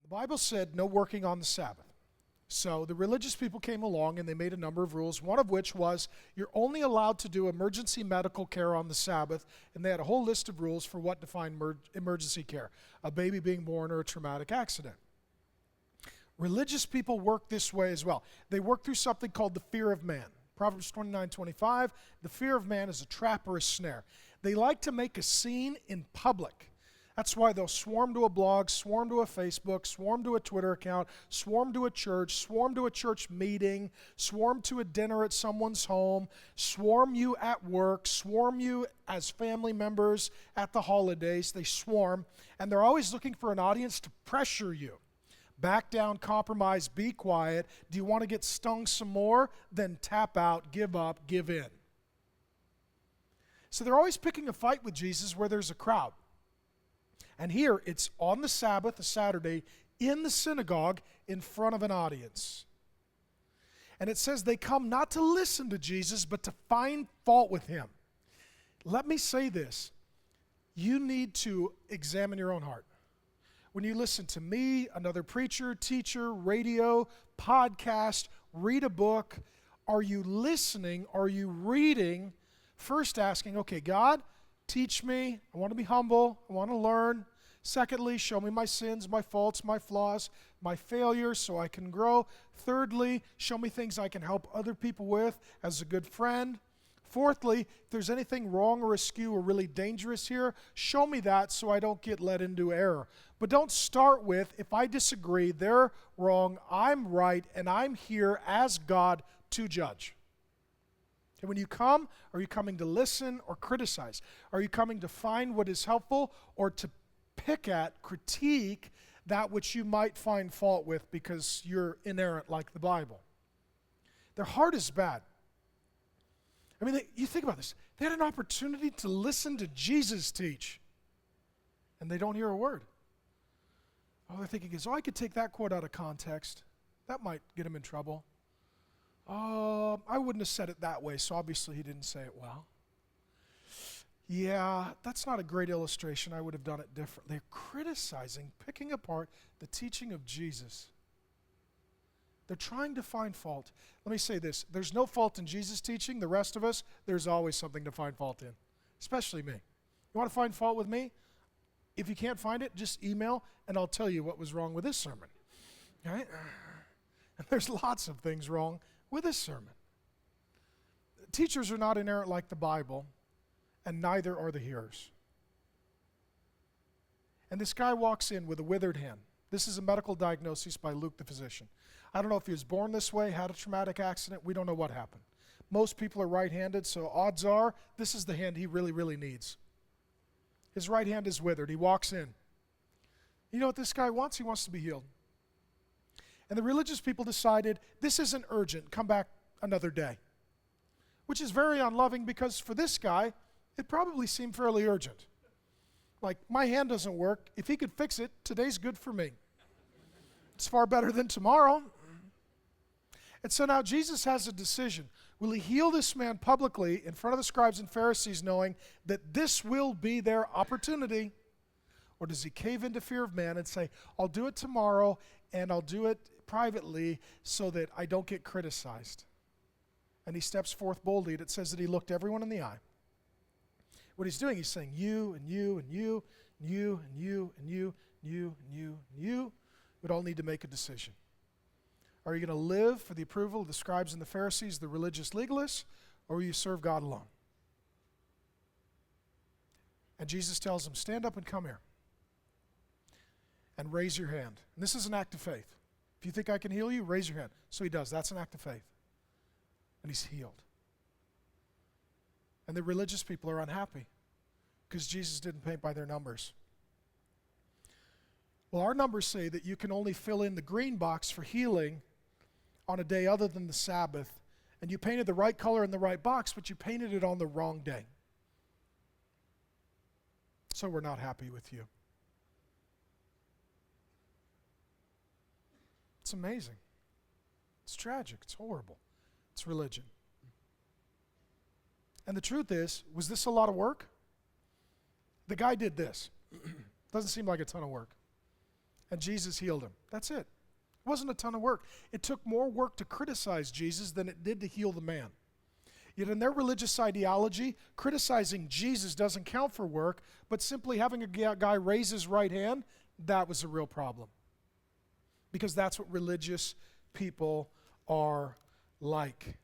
The Bible said no working on the Sabbath. So the religious people came along and they made a number of rules, one of which was you're only allowed to do emergency medical care on the Sabbath, and they had a whole list of rules for what defined emergency care, a baby being born or a traumatic accident. Religious people work this way as well. They work through something called the fear of man. Proverbs 29:25, the fear of man is a trap or a snare. They like to make a scene in public. That's why they'll swarm to a blog, swarm to a Facebook, swarm to a Twitter account, swarm to a church, swarm to a church meeting, swarm to a dinner at someone's home, swarm you at work, swarm you as family members at the holidays. They swarm, and they're always looking for an audience to pressure you. Back down, compromise, be quiet. Do you want to get stung some more? Then tap out, give up, give in. So they're always picking a fight with Jesus where there's a crowd. And here, it's on the Sabbath, a Saturday, in the synagogue in front of an audience. And it says they come not to listen to Jesus, but to find fault with him. Let me say this. You need to examine your own heart. When you listen to me, another preacher, teacher, radio, podcast, read a book, are you listening? Are you reading? First asking, okay, God, teach me. I want to be humble. I want to learn. Secondly, show me my sins, my faults, my flaws, my failures so I can grow. Thirdly, show me things I can help other people with as a good friend. Fourthly, if there's anything wrong or askew or really dangerous here, show me that so I don't get led into error. But don't start with, if I disagree, they're wrong, I'm right, and I'm here as God to judge. And when you come, are you coming to listen or criticize? Are you coming to find what is helpful or to pick at, critique that which you might find fault with because you're inerrant like the Bible? Their heart is bad. I mean, you think about this. They had an opportunity to listen to Jesus teach, and they don't hear a word. All they're thinking is, I could take that quote out of context. That might get him in trouble. I wouldn't have said it that way, so obviously he didn't say it well. Yeah, that's not a great illustration. I would have done it different. They're criticizing, picking apart the teaching of Jesus. They're trying to find fault. Let me say this. There's no fault in Jesus' teaching. The rest of us, there's always something to find fault in, especially me. You want to find fault with me? If you can't find it, just email, and I'll tell you what was wrong with this sermon. All right? And there's lots of things wrong with this sermon. Teachers are not inerrant like the Bible, and neither are the hearers. And this guy walks in with a withered hand. This is a medical diagnosis by Luke the physician. I don't know if he was born this way, had a traumatic accident. We don't know what happened. Most people are right-handed, so odds are this is the hand he really, really needs. His right hand is withered. He walks in. You know what this guy wants? He wants to be healed. And the religious people decided, this isn't urgent. Come back another day. Which is very unloving because for this guy, it probably seemed fairly urgent. Like, my hand doesn't work. If he could fix it, today's good for me. It's far better than tomorrow. And so now Jesus has a decision. Will he heal this man publicly in front of the scribes and Pharisees, knowing that this will be their opportunity? Or does he cave into fear of man and say, I'll do it tomorrow and I'll do it privately so that I don't get criticized? And he steps forth boldly, and it says that he looked everyone in the eye. What he's doing, he's saying, you and you and you and you and you and you and you and you and you would all need to make a decision. Are you going to live for the approval of the scribes and the Pharisees, the religious legalists, or will you serve God alone? And Jesus tells them, stand up and come here. And raise your hand. And this is an act of faith. If you think I can heal you, raise your hand. So he does. That's an act of faith. And he's healed. And the religious people are unhappy because Jesus didn't paint by their numbers. Well, our numbers say that you can only fill in the green box for healing on a day other than the Sabbath, and you painted the right color in the right box, but you painted it on the wrong day. So we're not happy with you. It's amazing. It's tragic. It's horrible. It's religion. And the truth is, was this a lot of work? The guy did this. Doesn't seem like a ton of work. and Jesus healed him. That's it. It wasn't a ton of work. It took more work to criticize Jesus than it did to heal the man. Yet in their religious ideology, criticizing Jesus doesn't count for work, but simply having a guy raise his right hand, that was a real problem. Because that's what religious people are like.